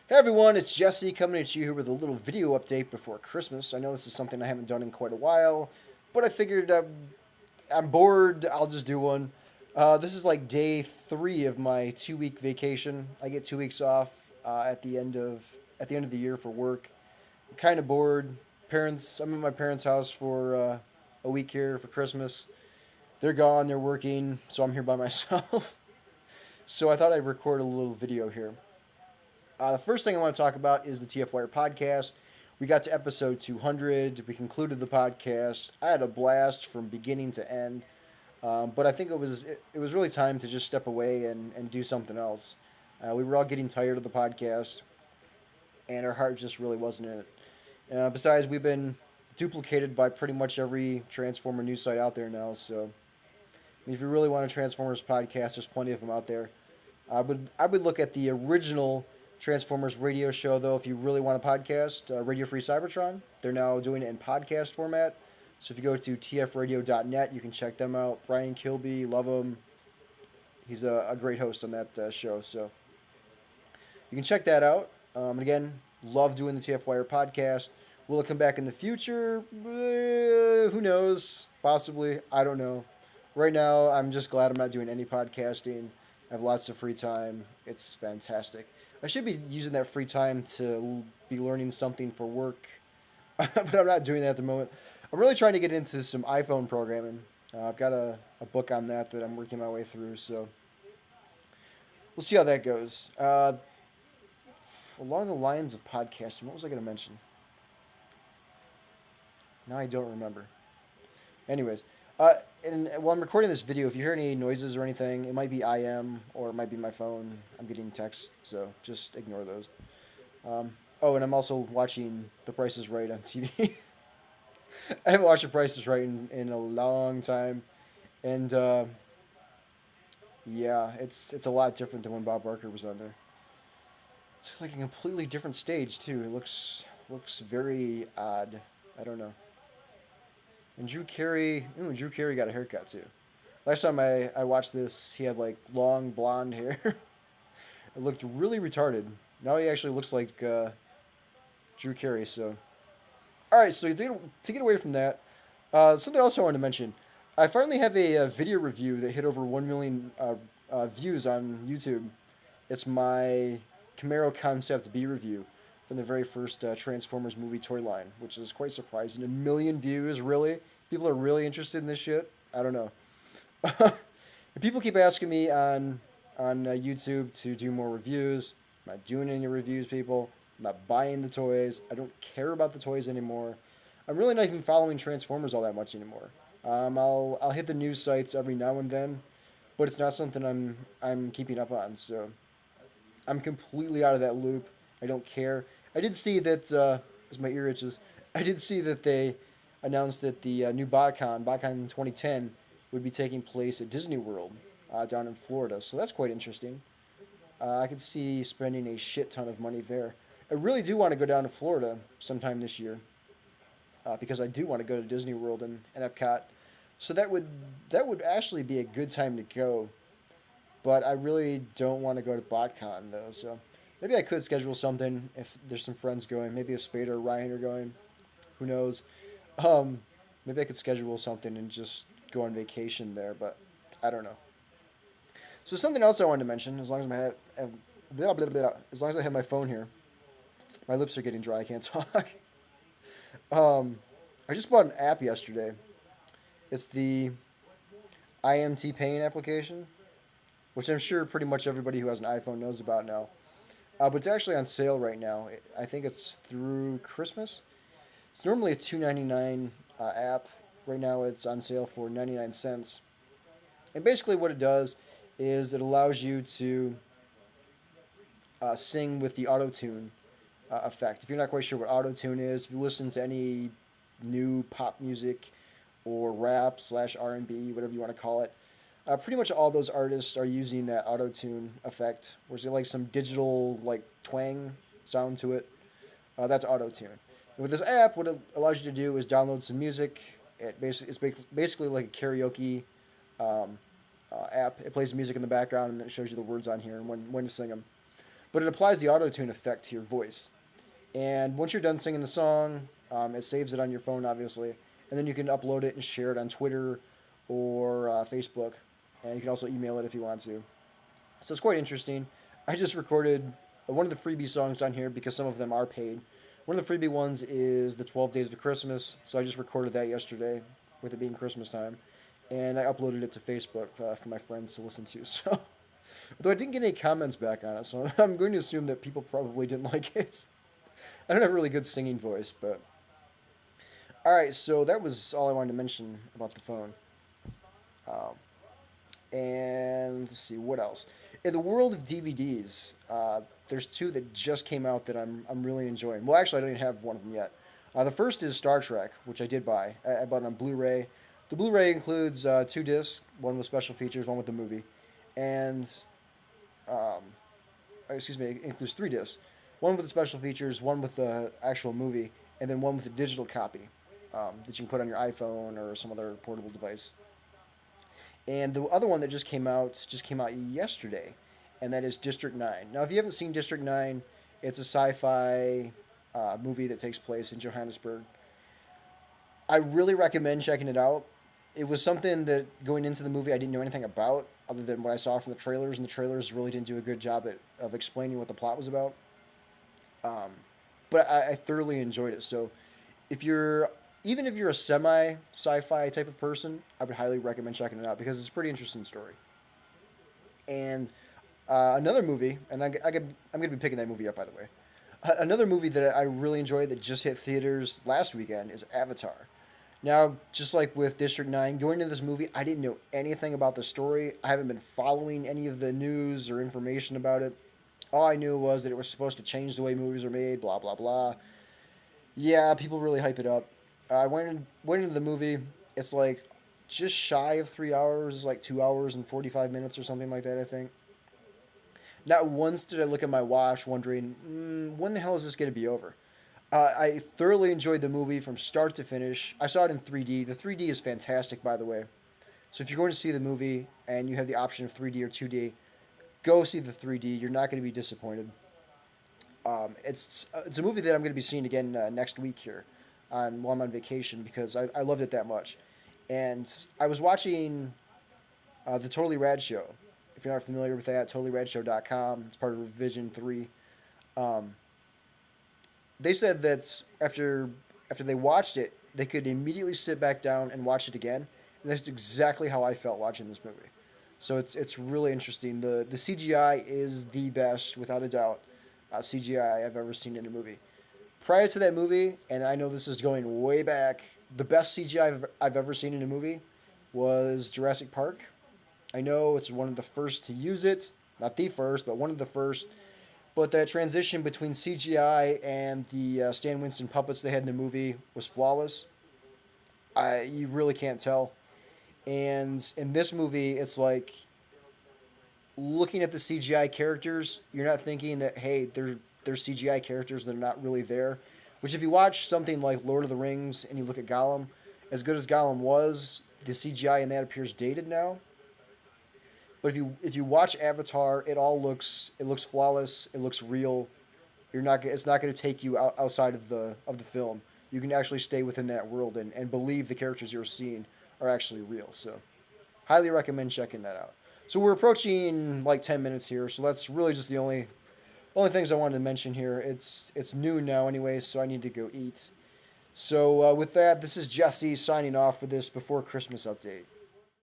Hey everyone, it's Jesse coming at you here with a little video update before Christmas. I know this is something I haven't done in quite a while, but I figured I'm bored, I'll just do one. This is like day 3 of my 2-week vacation. I get 2 weeks off at the end of the year for work. I'm kind of bored. I'm at my parents' house for a week here for Christmas. They're gone, they're working, so I'm here by myself. So I thought I'd record a little video here. The first thing I want to talk about is the TF Wire podcast. We got to episode 200. We concluded the podcast. I had a blast from beginning to end, but I think it was really time to just step away and do something else. We were all getting tired of the podcast, and our heart just really wasn't in it. Besides, we've been duplicated by pretty much every Transformer news site out there now. So, if you really want a Transformers podcast, there's plenty of them out there. I would look at the original Transformers radio show though. If you really want a podcast, Radio Free Cybertron, they're now doing it in podcast format. So if you go to tfradio.net, you can check them out. Brian Kilby, love him. He's a great host on that show. So you can check that out. And again, love doing the TF Wire podcast. Will it come back in the future? Who knows? Possibly. I don't know. Right now, I'm just glad I'm not doing any podcasting. I have lots of free time. It's fantastic. I should be using that free time to be learning something for work, but I'm not doing that at the moment. I'm really trying to get into some iPhone programming. I've got a book on that I'm working my way through, so we'll see how that goes. Along the lines of podcasting, what was I going to mention? Now I don't remember. Anyways, and while I'm recording this video, if you hear any noises or anything, it might be IM or it might be my phone. I'm getting texts, so just ignore those. And I'm also watching The Price is Right on TV. I haven't watched The Price is Right in a long time, and yeah, it's a lot different than when Bob Barker was on there. It's like a completely different stage too. It looks very odd. I don't know. And Drew Carey got a haircut too. Last time I watched this, he had like long blonde hair. It looked really retarded. Now he actually looks like Drew Carey. So, all right. So to get away from that, something else I wanted to mention. I finally have a video review that hit over 1 million views on YouTube. It's my Camaro Concept B review from the very first Transformers movie toy line, which is quite surprising. 1 million views, really? People are really interested in this shit? I don't know. People keep asking me on YouTube to do more reviews. I'm not doing any reviews, people. I'm not buying the toys. I don't care about the toys anymore. I'm really not even following Transformers all that much anymore. I'll hit the news sites every now and then, but it's not something I'm keeping up on. So I'm completely out of that loop. I don't care. I did see that, as my ear itches, I did see that they announced that the new BotCon 2010, would be taking place at Disney World down in Florida. So that's quite interesting. I could see spending a shit ton of money there. I really do want to go down to Florida sometime this year because I do want to go to Disney World and Epcot. So that would actually be a good time to go. But I really don't want to go to BotCon though. So maybe I could schedule something if there's some friends going. Maybe if Spade or Ryan are going. Who knows? Maybe I could schedule something and just go on vacation there, but I don't know. So something else I wanted to mention, as long as blah, blah, blah, as long as I have my phone here, my lips are getting dry. I can't talk. I just bought an app yesterday. It's the IMT Paying application, which I'm sure pretty much everybody who has an iPhone knows about now. But it's actually on sale right now. I think it's through Christmas. It's normally a $2.99 app. Right now it's on sale for 99 cents. And basically what it does is it allows you to sing with the auto-tune effect. If you're not quite sure what auto-tune is, if you listen to any new pop music or rap / R&B, whatever you want to call it, pretty much all those artists are using that auto-tune effect, where there's like some digital like twang sound to it. That's auto-tune. And with this app, what it allows you to do is download some music. It's basically like a karaoke app. It plays music in the background and then it shows you the words on here and when to sing them. but it applies the auto tune effect to your voice. And once you're done singing the song, it saves it on your phone, obviously, and then you can upload it and share it on Twitter or Facebook, and you can also email it if you want to. So it's quite interesting. I just recorded one of the freebie songs on here because some of them are paid. One of the freebie ones is the 12 Days of Christmas, so I just recorded that yesterday with it being Christmas time, and I uploaded it to Facebook for my friends to listen to. So, although I didn't get any comments back on it, so I'm going to assume that people probably didn't like it. I don't have a really good singing voice, but all right. So that was all I wanted to mention about the phone. Um, and let's see what else. In the world of DVDs, there's two that just came out that I'm really enjoying. Well, actually, I don't even have one of them yet. The first is Star Trek, which I did buy. I bought it on Blu-ray. The Blu-ray includes two discs, one with special features, one with the movie, and um, excuse me, it includes three discs. One with the special features, one with the actual movie, and then one with a digital copy that you can put on your iPhone or some other portable device. And the other one that just came out yesterday, and that is District 9. Now, if you haven't seen District 9, it's a sci-fi movie that takes place in Johannesburg. I really recommend checking it out. It was something that going into the movie I didn't know anything about other than what I saw from the trailers, and the trailers really didn't do a good job of explaining what the plot was about. Um, but I thoroughly enjoyed it. So if you're even if you're a semi sci-fi type of person, I would highly recommend checking it out because it's a pretty interesting story. And another movie, and I'm going to be picking that movie up, by the way. Another movie that I really enjoyed that just hit theaters last weekend is Avatar. Now, just like with District 9, going into this movie, I didn't know anything about the story. I haven't been following any of the news or information about it. All I knew was that it was supposed to change the way movies are made, blah, blah, blah. Yeah, people really hype it up. I went into the movie. It's like just shy of 3 hours. It's like 2 hours and 45 minutes or something like that, I think. Not once did I look at my watch wondering, when the hell is this going to be over? I thoroughly enjoyed the movie from start to finish. I saw it in 3D. The 3D is fantastic, by the way. So if you're going to see the movie and you have the option of 3D or 2D, go see the 3D. You're not going to be disappointed. It's a movie that I'm going to be seeing again next week here while I'm on vacation because I loved it that much. And I was watching the Totally Rad Show. If you're not familiar with that, totallyradshow.com. It's part of Revision 3. Um, they said that after they watched it, they could immediately sit back down and watch it again. And that's exactly how I felt watching this movie. So it's really interesting. The CGI is the best, without a doubt, CGI I've ever seen in a movie. Prior to that movie, and I know this is going way back, the best CGI I've ever seen in a movie was Jurassic Park. I know it's one of the first to use it. Not the first, but one of the first. But that transition between CGI and the Stan Winston puppets they had in the movie was flawless. You really can't tell. And in this movie, it's like looking at the CGI characters, you're not thinking that, hey, they're CGI characters that are not really there. Which if you watch something like Lord of the Rings and you look at Gollum, as good as Gollum was, the CGI in that appears dated now. But if you watch Avatar, it looks flawless. It looks real. It's not going to take you outside of the film. You can actually stay within that world and believe the characters you're seeing are actually real. So, highly recommend checking that out. So we're approaching like 10 minutes here. So that's really just the only things I wanted to mention here. It's noon now anyway, so I need to go eat. So with that, this is Jesse signing off for this Before Christmas update.